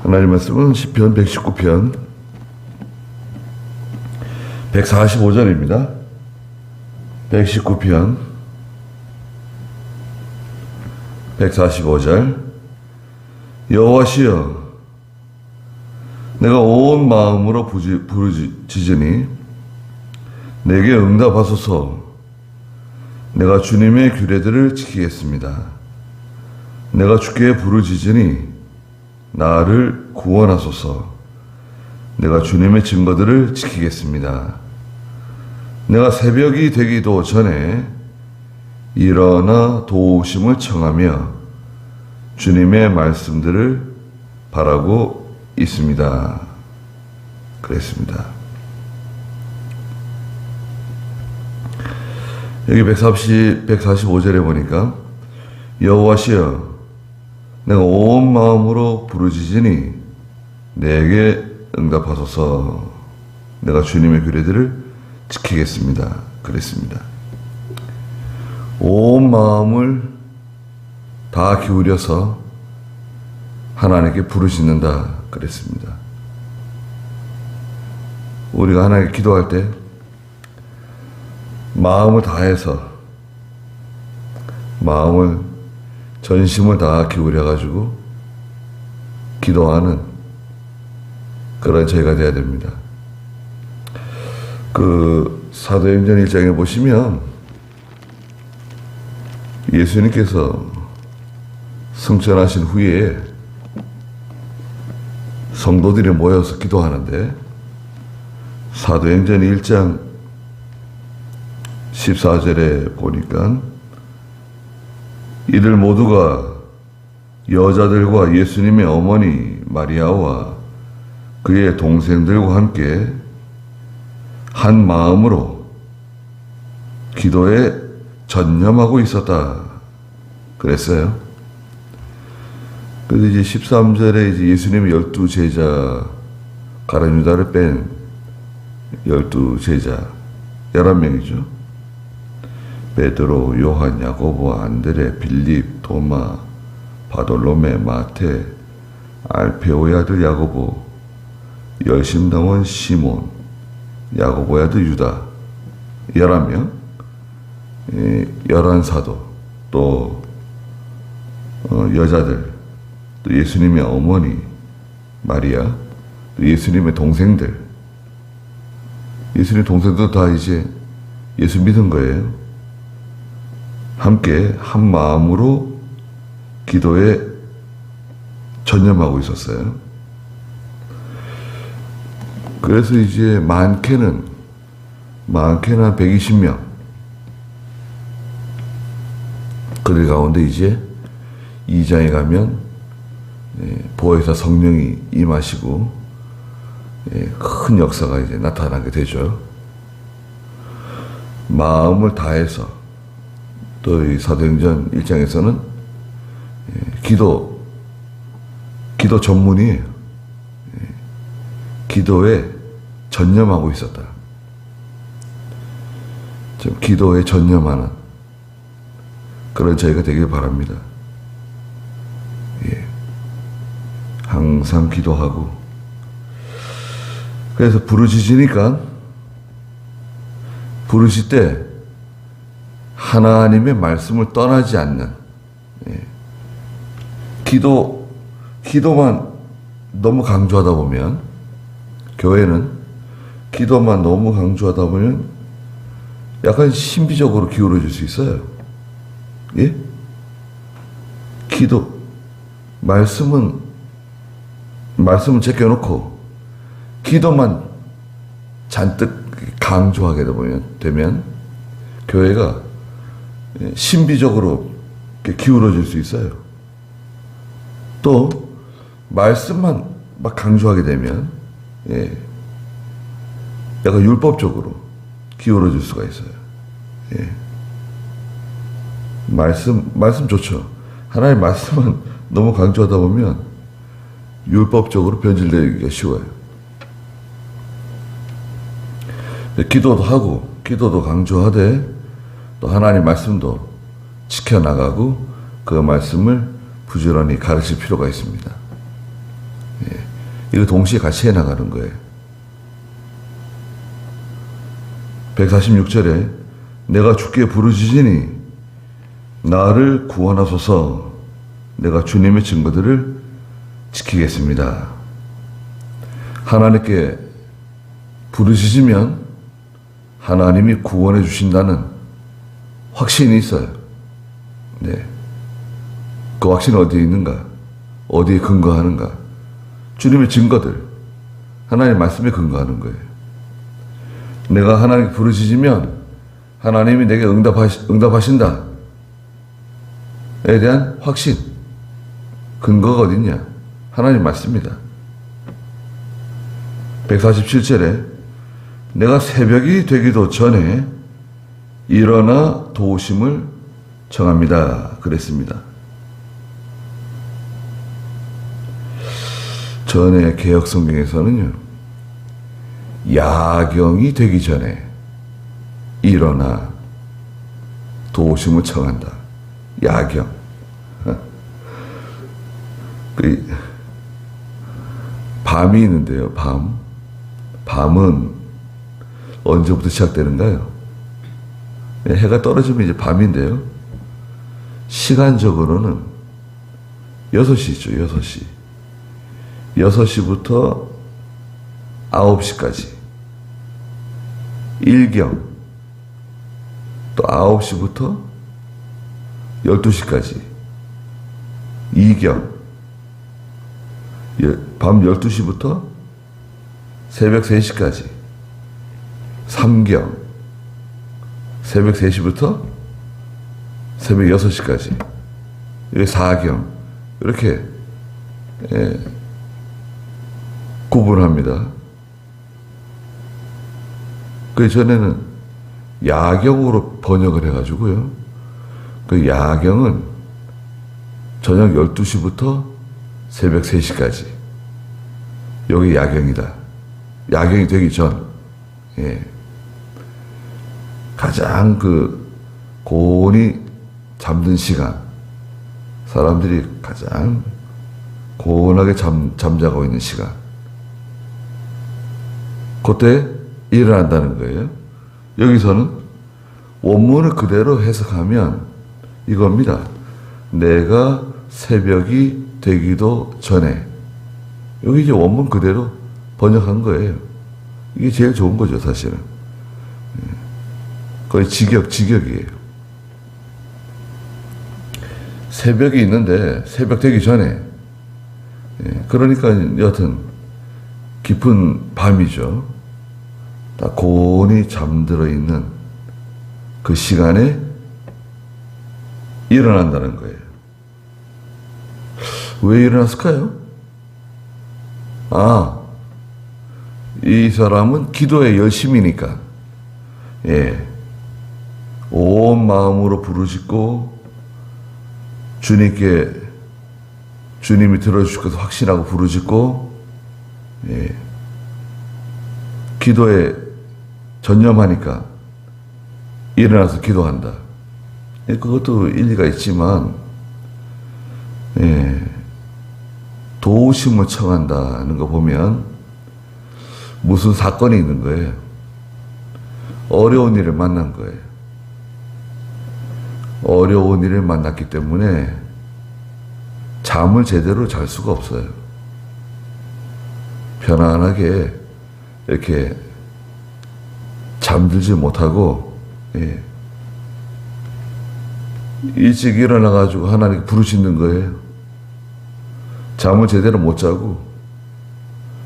하나님 말씀은 시편 119편 145절입니다. 119편 145절. 여호와시여, 내가 온 마음으로 부르짖으니 내게 응답하소서. 내가 주님의 규례들을 지키겠습니다. 내가 주께 부르짖으니 나를 구원하소서. 내가 주님의 증거들을 지키겠습니다. 내가 새벽이 되기도 전에 일어나 도우심을 청하며 주님의 말씀들을 바라고 있습니다. 그랬습니다. 여기 145절에 보니까 여호와시여, 내가 온 마음으로 부르짖으니 내게 응답하소서. 내가 주님의 규례들을 지키겠습니다. 그랬습니다. 온 마음을 다 기울여서 하나님께 부르짖는다. 그랬습니다. 우리가 하나님께 기도할 때 마음을 다해서, 마음을, 전심을 다 기울여가지고 기도하는 그런 저희가 돼야 됩니다. 그 사도행전 1장에 보시면 예수님께서 승천하신 후에 성도들이 모여서 기도하는데, 사도행전 1장 14절에 보니까 이들 모두가 여자들과 예수님의 어머니 마리아와 그의 동생들과 함께 한 마음으로 기도에 전념하고 있었다. 그랬어요. 그래서 이제 13절에 이제 예수님의 12제자, 가룟 유다를 뺀 12제자, 11명이죠. 베드로, 요한, 야고보, 안드레, 빌립, 도마, 바돌로메, 마테, 알페오의 아들 야고보, 열심당원 시몬, 야고보의 아들 유다, 11명, 11사도, 또 여자들, 또 예수님의 어머니 마리아, 또 예수님의 동생들, 예수님의 동생도 다 이제 예수 믿은 거예요. 함께 한 마음으로 기도에 전념하고 있었어요. 그래서 이제 많게는 한 120명. 그들 가운데 이제 2장에 가면 보혜사 성령이 임하시고 큰 역사가 이제 나타나게 되죠. 마음을 다해서, 또 이 사도행전 1장에서는 기도 전문이에요. 기도에 전념하고 있었다. 좀 기도에 전념하는 그런 저희가 되길 바랍니다. 항상 기도하고. 그래서 부르짖으니까, 부르실 때 하나님의 말씀을 떠나지 않는, 기도만 너무 강조하다 보면, 교회는 기도만 너무 강조하다 보면 약간 신비적으로 기울어질 수 있어요. 예? 기도, 말씀은 제껴놓고 기도만 잔뜩 강조하게 되면 교회가 신비적으로 기울어질 수 있어요. 또 말씀만 막 강조하게 되면 약간 율법적으로 기울어질 수가 있어요. 말씀 좋죠. 하나님의 말씀만 너무 강조하다 보면 율법적으로 변질되기가 쉬워요. 기도도 하고, 기도도 강조하되, 또 하나님 말씀도 지켜나가고, 그 말씀을 부지런히 가르칠 필요가 있습니다. 이거 동시에 같이 해나가는 거예요. 146절에 내가 주께 부르짖으니 나를 구원하소서. 내가 주님의 증거들을 지키겠습니다. 하나님께 부르짖으면 하나님이 구원해 주신다는 확신이 있어요. 네. 그 확신은 어디에 있는가? 어디에 근거하는가? 주님의 증거들, 하나님의 말씀에 근거하는 거예요. 내가 하나님께 부르짖으면 하나님이 내게 응답하신다. 에 대한 확신, 근거가 어딨냐? 하나님 말씀입니다. 147절에 내가 새벽이 되기도 전에 일어나 도우심을 청합니다. 그랬습니다. 전에 개역 성경에서는요, 야경이 되기 전에 일어나 도우심을 청한다. 야경. 밤이 있는데요, 밤은 언제부터 시작되는가요? 해가 떨어지면 이제 밤인데요, 시간적으로는 6시죠, 6시. 6시부터 9시까지. 일경. 또 9시부터 12시까지. 이경. 밤 12시부터 새벽 3시까지. 삼경. 새벽 3시부터 새벽 6시까지. 이게 사경. 이렇게 구분합니다. 그 전에는 야경으로 번역을 해가지고요, 그 야경은 저녁 12시부터 새벽 3시까지. 여기 야경이다. 야경이 되기 전, 가장 고온이 잠든 시간, 사람들이 가장 고온하게 잠자고 있는 시간, 그때 일어난다는 거예요. 여기서는 원문을 그대로 해석하면 이겁니다. 내가 새벽이 되기도 전에. 여기 이제 원문 그대로 번역한 거예요. 이게 제일 좋은 거죠, 사실은. 거의 직역이에요. 새벽이 있는데 새벽 되기 전에, 그러니까 여하튼 깊은 밤이죠. 다 고온이 잠들어 있는 그 시간에 일어난다는 거예요. 왜 일어났을까요? 이 사람은 기도에 열심이니까, 온 마음으로 부르짖고 주님이 들어주실 것을 확신하고 부르짖고, 기도에 전념하니까 일어나서 기도한다. 그것도 일리가 있지만, 도우심을 청한다는 거 보면 무슨 사건이 있는 거예요. 어려운 일을 만난 거예요. 어려운 일을 만났기 때문에 잠을 제대로 잘 수가 없어요. 편안하게 이렇게 잠들지 못하고, 일찍 일어나가지고 하나님께 부르짖는 거예요. 잠을 제대로 못 자고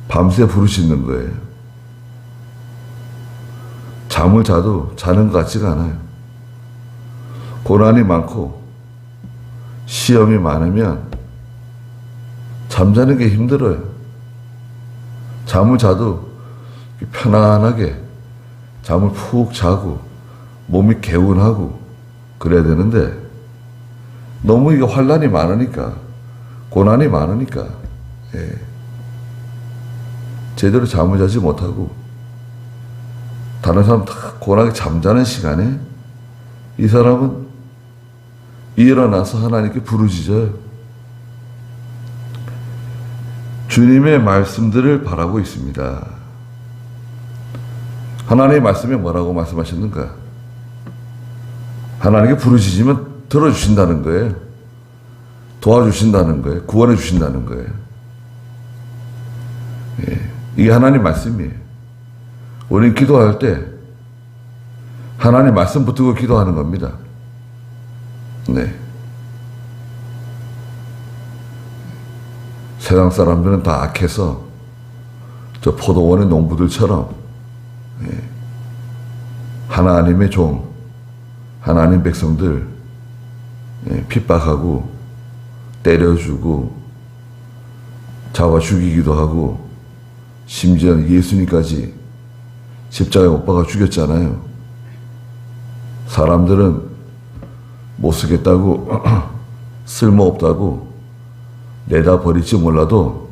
밤새 부르짖는 거예요. 잠을 자도 자는 것 같지가 않아요. 고난이 많고 시험이 많으면 잠자는 게 힘들어요. 잠을 자도 편안하게 잠을 푹 자고 몸이 개운하고 그래야 되는데, 너무 이게 환란이 많으니까, 고난이 많으니까, 제대로 잠을 자지 못하고 다른 사람 다 고난하게 잠자는 시간에 이 사람은 일어나서 하나님께 부르짖어요. 주님의 말씀들을 바라고 있습니다. 하나님의 말씀에 뭐라고 말씀하셨는가? 하나님께 부르짖으면 들어주신다는 거예요. 도와주신다는 거예요. 구원해 주신다는 거예요. 예, 이게 하나님 말씀이에요. 우리는 기도할 때 하나님 말씀 붙들고 기도하는 겁니다. 네. 세상 사람들은 다 악해서 저 포도원의 농부들처럼 하나님의 종, 하나님 백성들 핍박하고 때려주고 잡아 죽이기도 하고 심지어 예수님까지 십자가에 못 박아 죽였잖아요. 사람들은 못 쓰겠다고 쓸모없다고 내다 버릴지 몰라도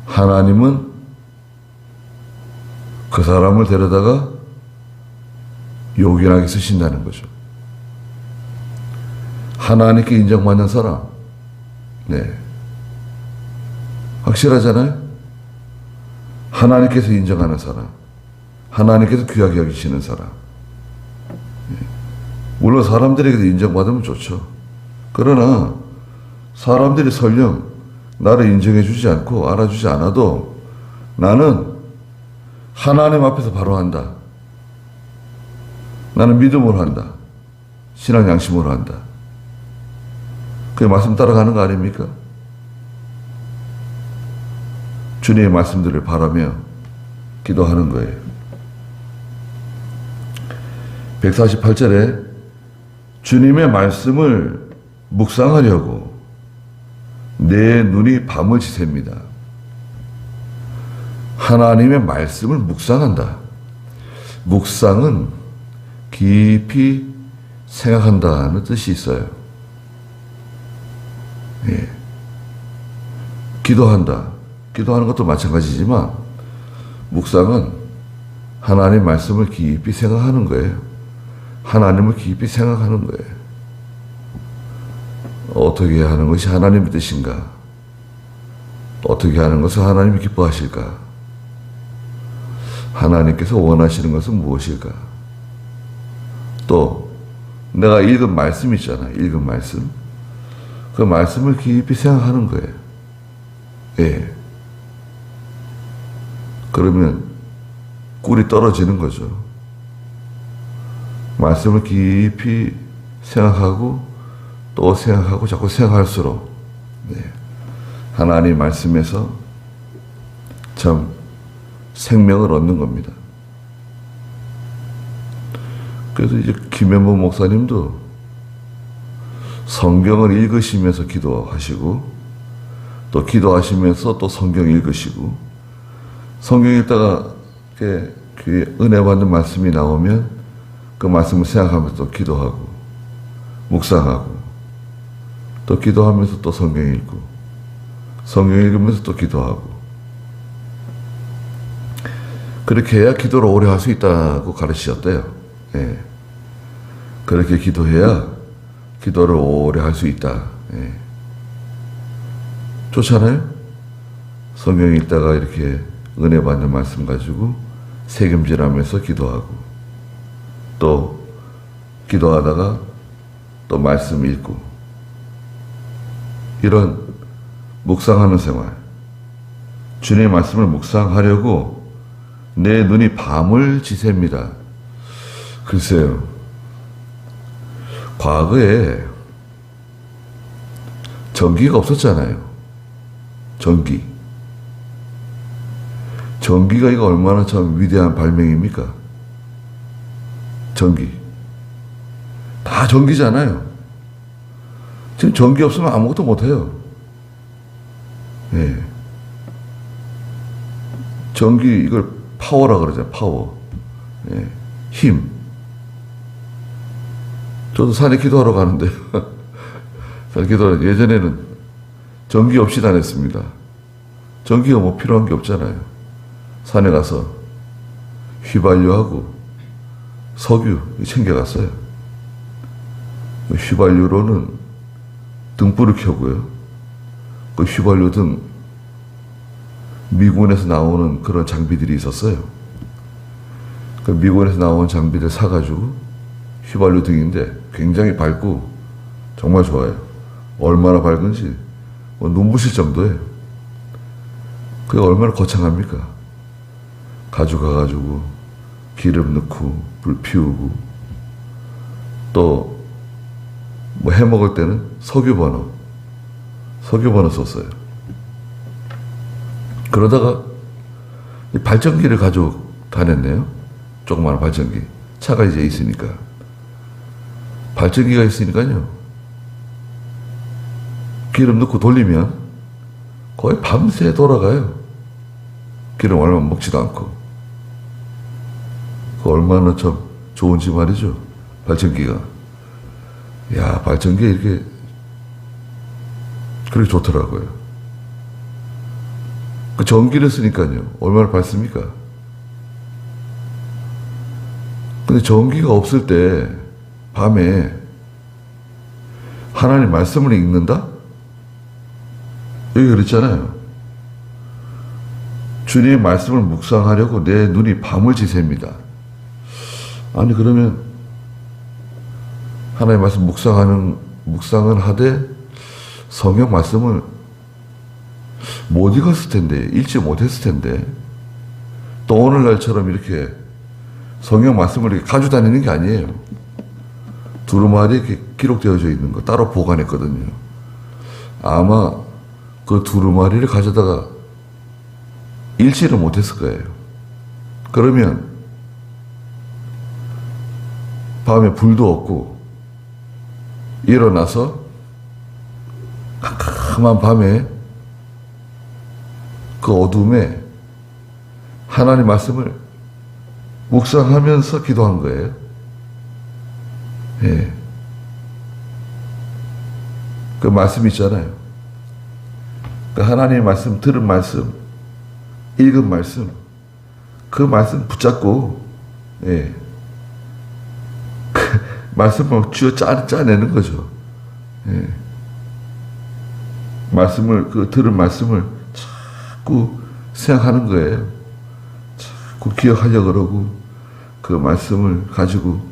하나님은 그 사람을 데려다가 요긴하게 쓰신다는 거죠. 하나님께 인정받는 사람, 네, 확실하잖아요. 하나님께서 인정하는 사람, 하나님께서 귀하게 여기시는 사람. 물론 사람들에게도 인정받으면 좋죠. 그러나 사람들이 설령 나를 인정해 주지 않고 알아주지 않아도 나는 하나님 앞에서 바로 한다. 나는 믿음으로 한다. 신앙 양심으로 한다. 그 말씀 따라가는 거 아닙니까? 주님의 말씀들을 바라며 기도하는 거예요. 148절에 주님의 말씀을 묵상하려고 내 눈이 밤을 지새웁니다. 하나님의 말씀을 묵상한다. 묵상은 깊이 생각한다는 뜻이 있어요. 예. 기도한다. 기도하는 것도 마찬가지지만 묵상은 하나님 말씀을 깊이 생각하는 거예요. 하나님을 깊이 생각하는 거예요. 어떻게 하는 것이 하나님의 뜻인가? 어떻게 하는 것을 하나님이 기뻐하실까? 하나님께서 원하시는 것은 무엇일까? 또 내가 읽은 말씀 있잖아요. 읽은 말씀. 그 말씀을 깊이 생각하는 거예요. 예. 그러면 꿀이 떨어지는 거죠. 말씀을 깊이 생각하고 또 생각하고 자꾸 생각할수록 하나님 말씀에서 참 생명을 얻는 겁니다. 그래서 이제 김현보 목사님도 성경을 읽으시면서 기도하시고 또 기도하시면서 또 성경 읽으시고 성경 읽다가 이렇게 귀에 은혜 받는 말씀이 나오면 그 말씀을 생각하면서 또 기도하고 묵상하고 또 기도하면서 또 성경 읽고 성경 읽으면서 또 기도하고 그렇게 해야 기도를 오래 할 수 있다고 가르치셨대요. 예. 그렇게 기도해야 기도를 오래 할 수 있다. 예. 좋잖아요? 성경 읽다가 이렇게 은혜 받는 말씀 가지고 새김질하면서 기도하고 또 기도하다가 또 말씀 읽고 이런 묵상하는 생활, 주님의 말씀을 묵상하려고 내 눈이 밤을 지새웁니다. 글쎄요, 과거에 전기가 없었잖아요. 전기가 이거 얼마나 참 위대한 발명입니까? 전기. 다 전기잖아요. 지금 전기 없으면 아무것도 못해요. 예. 전기, 이걸 파워라 그러잖아요. 파워. 예. 힘. 저도 산에 기도하러 가는데, 산에 기도하러, 예전에는 전기 없이 다녔습니다. 전기가 뭐 필요한 게 없잖아요. 산에 가서 휘발유하고 석유 챙겨갔어요. 휘발유로는 등불을 켜고요. 그 휘발유 등 미군에서 나오는 그런 장비들이 있었어요. 그 미군에서 나온 장비들 사가지고 휘발유 등인데 굉장히 밝고 정말 좋아요. 얼마나 밝은지 뭐 눈부실 정도예요. 그게 얼마나 거창합니까? 가져가가지고 기름 넣고 불 피우고 또 뭐 해먹을 때는 석유버너 썼어요. 그러다가 이 발전기를 가지고 다녔네요. 조그마한 발전기. 차가 이제 있으니까. 발전기가 있으니까요. 기름 넣고 돌리면 거의 밤새 돌아가요. 기름 얼마 먹지도 않고. 그 얼마나 참 좋은지 말이죠. 발전기가. 야, 발전기 이렇게 그렇게 좋더라고요. 그 전기를 쓰니까요. 얼마나 밝습니까? 근데 전기가 없을 때 밤에 하나님 말씀을 읽는다? 여기 그랬잖아요. 주님의 말씀을 묵상하려고 내 눈이 밤을 지새입니다. 아니 그러면 하나님의 말씀 묵상을 하되 성경 말씀을 못 읽었을 텐데, 읽지 못했을 텐데, 또 오늘날처럼 이렇게 성경 말씀을 이렇게 가지고 다니는 게 아니에요. 두루마리에 이렇게 기록되어져 있는 거 따로 보관했거든요. 아마 그 두루마리를 가져다가 읽지를 못했을 거예요. 그러면 밤에 불도 없고 일어나서 캄캄한 밤에 그 어둠에 하나님 말씀을 묵상하면서 기도한 거예요. 예. 그 말씀 있잖아요. 그 하나님의 말씀, 들은 말씀, 읽은 말씀, 그 말씀 붙잡고, 예. 그 말씀을 쥐어 짜내는 거죠. 예. 말씀을, 그 들은 말씀을 자꾸 생각하는 거예요. 자꾸 기억하려고 그러고, 그 말씀을 가지고,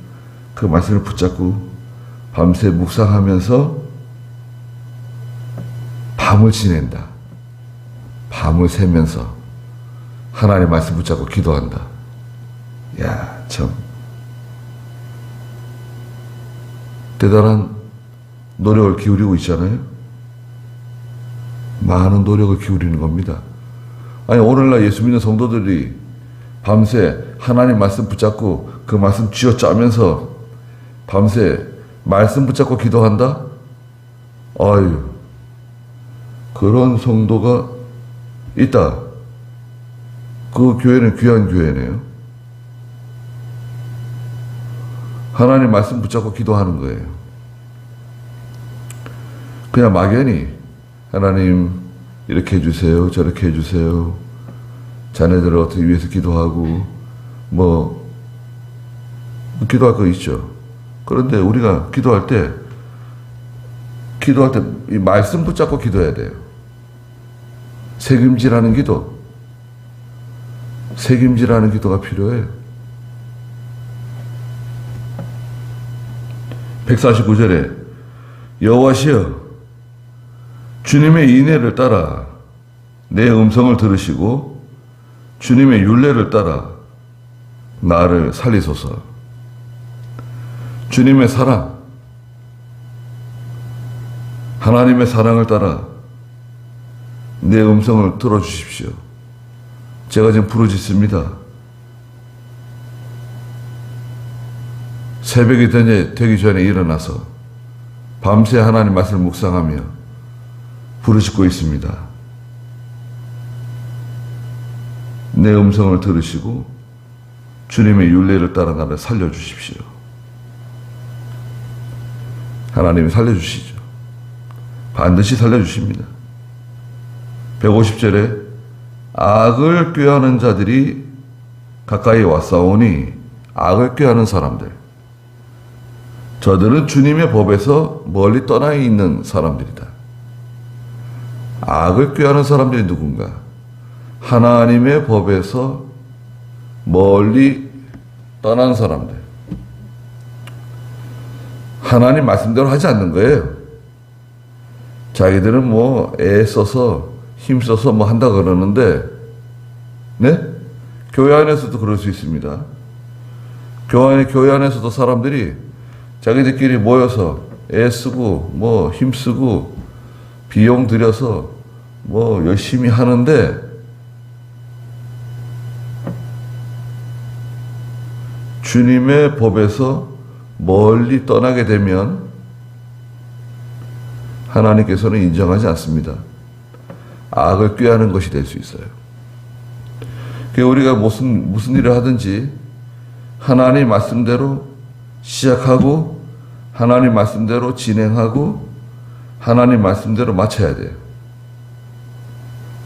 그 말씀을 붙잡고, 밤새 묵상하면서 밤을 지낸다. 밤을 새면서 하나님의 말씀 붙잡고 기도한다. 야, 참 대단한 노력을 기울이고 있잖아요. 많은 노력을 기울이는 겁니다. 아니 오늘날 예수 믿는 성도들이 밤새 하나님 말씀 붙잡고 그 말씀 쥐어짜면서 밤새 말씀 붙잡고 기도한다? 아유, 그런 성도가 있다. 그 교회는 귀한 교회네요. 하나님 말씀 붙잡고 기도하는 거예요. 그냥 막연히 하나님 이렇게 해주세요, 저렇게 해주세요, 자네들을 어떻게 위해서 기도하고 뭐 기도할 거 있죠. 그런데 우리가 기도할 때 이 말씀 붙잡고 기도해야 돼요. 책임지라는 기도가 필요해요. 149절에 여호와시여 주님의 인애를 따라 내 음성을 들으시고 주님의 율례를 따라 나를 살리소서. 주님의 사랑, 하나님의 사랑을 따라 내 음성을 들어주십시오. 제가 지금 부르짖습니다. 새벽이 되기 전에 일어나서 밤새 하나님 말씀을 묵상하며 부르짖고 있습니다. 내 음성을 들으시고 주님의 율례를 따라 나를 살려주십시오. 하나님이 살려주시죠. 반드시 살려주십니다. 150절에 악을 꾀하는 자들이 가까이 왔사오니 악을 꾀하는 사람들, 저들은 주님의 법에서 멀리 떠나 있는 사람들이다. 악을 꾀하는 사람들이 누군가? 하나님의 법에서 멀리 떠난 사람들. 하나님 말씀대로 하지 않는 거예요. 자기들은 뭐 애써서 힘써서 뭐 한다 그러는데, 네? 교회 안에서도 그럴 수 있습니다. 교회 안에서도 사람들이 자기들끼리 모여서 애쓰고 뭐 힘쓰고 비용 들여서 뭐 열심히 하는데 주님의 법에서 멀리 떠나게 되면 하나님께서는 인정하지 않습니다. 악을 꾀하는 것이 될 수 있어요. 우리가 무슨 일을 하든지 하나님 말씀대로 시작하고 하나님 말씀대로 진행하고 하나님 말씀대로 마쳐야 돼요.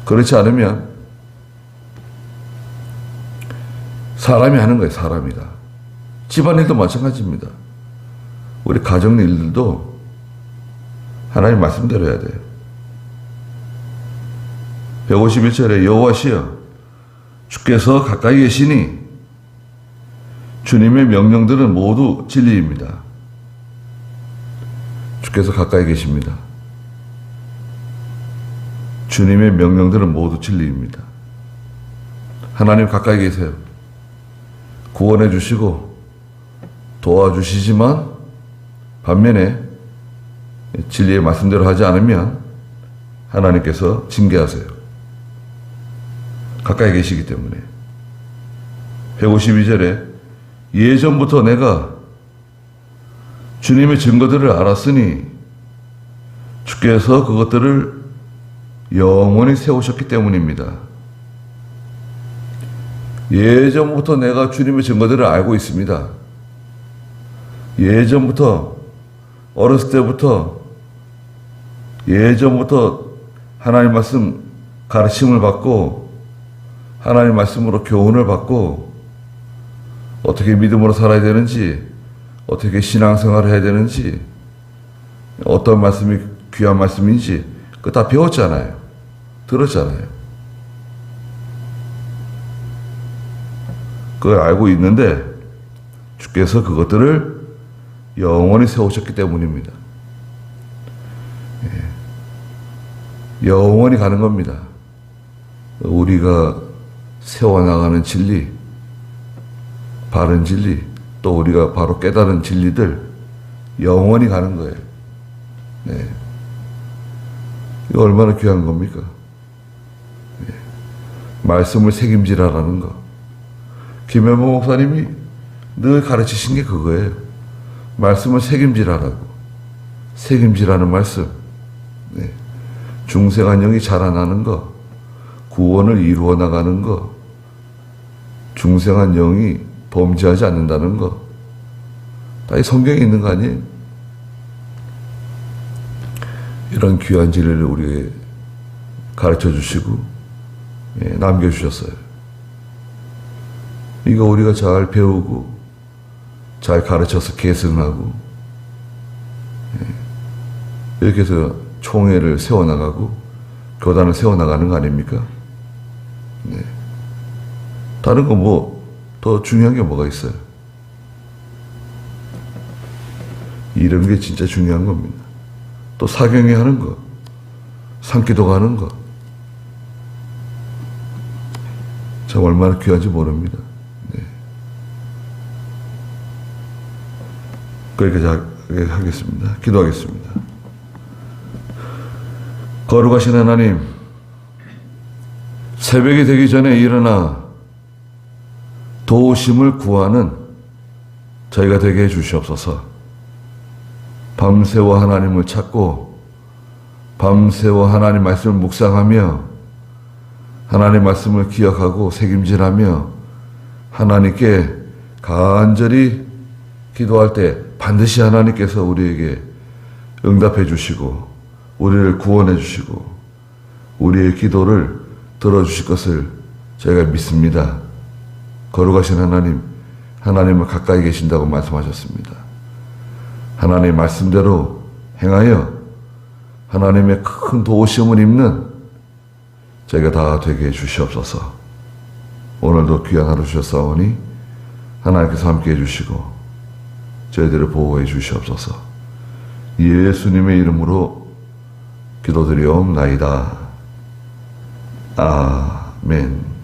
그렇지 않으면 사람이 하는 거예요. 사람이다. 집안일도 마찬가지입니다. 우리 가정 일들도 하나님 말씀대로 해야 돼요. 151절에 여호와시여 주께서 가까이 계시니 주님의 명령들은 모두 진리입니다. 주께서 가까이 계십니다. 주님의 명령들은 모두 진리입니다. 하나님 가까이 계세요. 구원해 주시고 도와주시지만 반면에 진리의 말씀대로 하지 않으면 하나님께서 징계하세요. 가까이 계시기 때문에. 152절에 예전부터 내가 주님의 증거들을 알았으니 주께서 그것들을 영원히 세우셨기 때문입니다. 예전부터 내가 주님의 증거들을 알고 있습니다. 예전부터 어렸을 때부터 예전부터 하나님 말씀 가르침을 받고 하나님 말씀으로 교훈을 받고 어떻게 믿음으로 살아야 되는지 어떻게 신앙생활을 해야 되는지 어떤 말씀이 귀한 말씀인지 그거 다 배웠잖아요. 들었잖아요. 그걸 알고 있는데 주께서 그것들을 영원히 세우셨기 때문입니다. 영원히 가는 겁니다. 우리가 세워나가는 진리, 바른 진리, 또 우리가 바로 깨달은 진리들 영원히 가는 거예요. 네. 이거 얼마나 귀한 겁니까? 네. 말씀을 책임지라라는 거. 김현모 목사님이 늘 가르치신 게 그거예요. 말씀을 책임지라라고. 책임지라는 말씀. 네. 중생한 영이 자라나는 거. 구원을 이루어 나가는 거. 중생한 영이 범죄하지 않는다는 거. 다 이 성경에 있는 거 아니에요? 이런 귀한 진리를 우리에게 가르쳐 주시고 남겨주셨어요. 이거 우리가 잘 배우고 잘 가르쳐서 계승하고 이렇게 해서 총회를 세워나가고 교단을 세워나가는 거 아닙니까? 네. 다른 거 뭐 더 중요한 게 뭐가 있어요? 이런 게 진짜 중요한 겁니다. 또 사경회 하는 거, 산기도 하는 거, 참 얼마나 귀한지 모릅니다. 네. 그렇게 하겠습니다. 기도하겠습니다. 거룩하신 하나님, 새벽이 되기 전에 일어나 도우심을 구하는 저희가 되게 해주시옵소서. 밤새워 하나님을 찾고 밤새워 하나님 말씀을 묵상하며 하나님 말씀을 기억하고 책임질하며 하나님께 간절히 기도할 때 반드시 하나님께서 우리에게 응답해 주시고 우리를 구원해 주시고 우리의 기도를 들어주실 것을 저희가 믿습니다. 거룩하신 하나님, 하나님은 가까이 계신다고 말씀하셨습니다. 하나님의 말씀대로 행하여 하나님의 큰 도우심을 입는 저희가 다 되게 해주시옵소서. 오늘도 귀한 하루 주셨사오니 하나님께서 함께해 주시고 저희들을 보호해 주시옵소서. 예수님의 이름으로 기도드리옵나이다. 아멘.